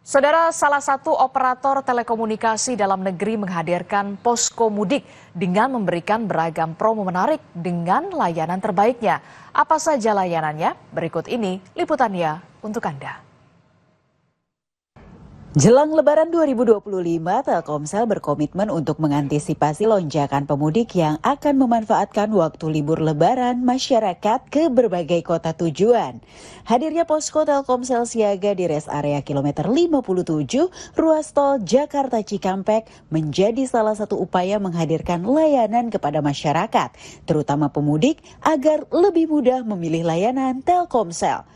Saudara, salah satu operator telekomunikasi dalam negeri menghadirkan posko mudik dengan memberikan beragam promo menarik dengan layanan terbaiknya. Apa saja layanannya? Berikut ini liputannya untuk Anda. Jelang Lebaran 2025, Telkomsel berkomitmen untuk mengantisipasi lonjakan pemudik yang akan memanfaatkan waktu libur Lebaran masyarakat ke berbagai kota tujuan. Hadirnya posko Telkomsel siaga di rest area kilometer 57, ruas tol Jakarta Cikampek menjadi salah satu upaya menghadirkan layanan kepada masyarakat, terutama pemudik, agar lebih mudah memilih layanan Telkomsel.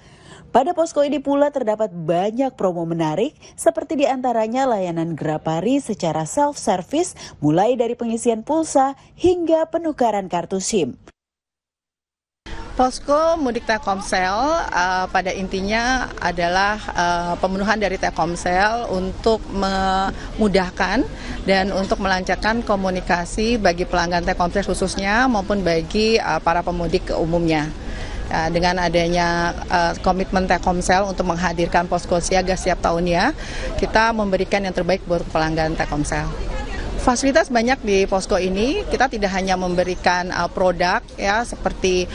Pada posko ini pula terdapat banyak promo menarik seperti diantaranya layanan Grapari secara self-service mulai dari pengisian pulsa hingga penukaran kartu SIM. Posko mudik Telkomsel pada intinya adalah pemenuhan dari Telkomsel untuk memudahkan dan untuk melancarkan komunikasi bagi pelanggan Telkomsel khususnya maupun bagi para pemudik umumnya. Dengan adanya komitmen Telkomsel untuk menghadirkan posko siaga setiap tahunnya, kita memberikan yang terbaik buat pelanggan Telkomsel. Fasilitas banyak di posko ini, kita tidak hanya memberikan produk ya seperti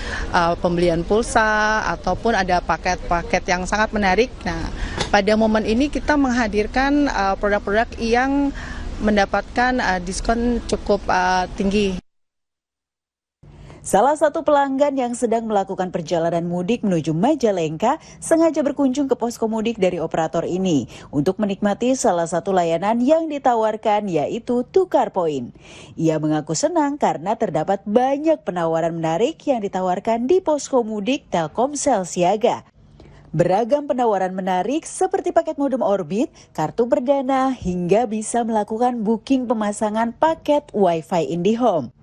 pembelian pulsa ataupun ada paket-paket yang sangat menarik. Nah, pada momen ini kita menghadirkan produk-produk yang mendapatkan diskon cukup tinggi. Salah satu pelanggan yang sedang melakukan perjalanan mudik menuju Majalengka sengaja berkunjung ke posko mudik dari operator ini untuk menikmati salah satu layanan yang ditawarkan, yaitu tukar poin. Ia mengaku senang karena terdapat banyak penawaran menarik yang ditawarkan di posko mudik Telkomsel siaga. Beragam penawaran menarik seperti paket modem Orbit, kartu perdana, hingga bisa melakukan booking pemasangan paket Wi-Fi IndiHome.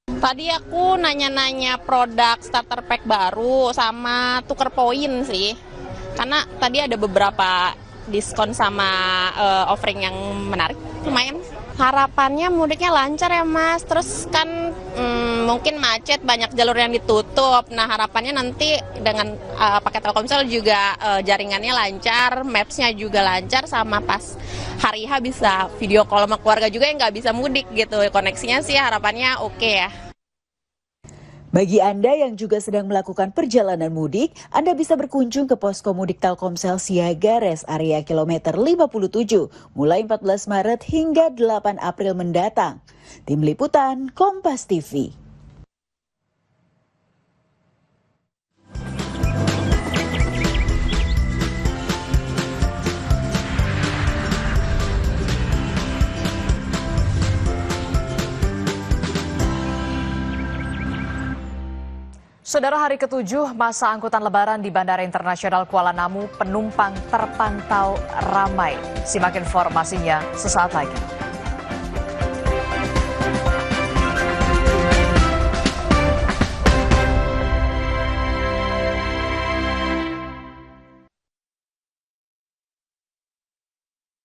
Tadi aku nanya-nanya produk starter pack baru sama tuker poin sih. Karena tadi ada beberapa diskon sama offering yang menarik, lumayan. Harapannya mudiknya lancar ya Mas, terus kan mungkin macet, banyak jalur yang ditutup. Nah harapannya nanti dengan paket Telkomsel juga jaringannya lancar, maps-nya juga lancar, sama pas hari H bisa video call sama keluarga juga yang nggak bisa mudik gitu. Koneksinya sih harapannya oke ya. Bagi Anda yang juga sedang melakukan perjalanan mudik, Anda bisa berkunjung ke posko mudik Telkomsel siaga rest area kilometer 57 mulai 14 Maret hingga 8 April mendatang. Tim Liputan Kompas TV. Saudara, hari ke-7 masa angkutan lebaran di Bandara Internasional Kuala Namu penumpang terpantau ramai. Simak informasinya sesaat lagi.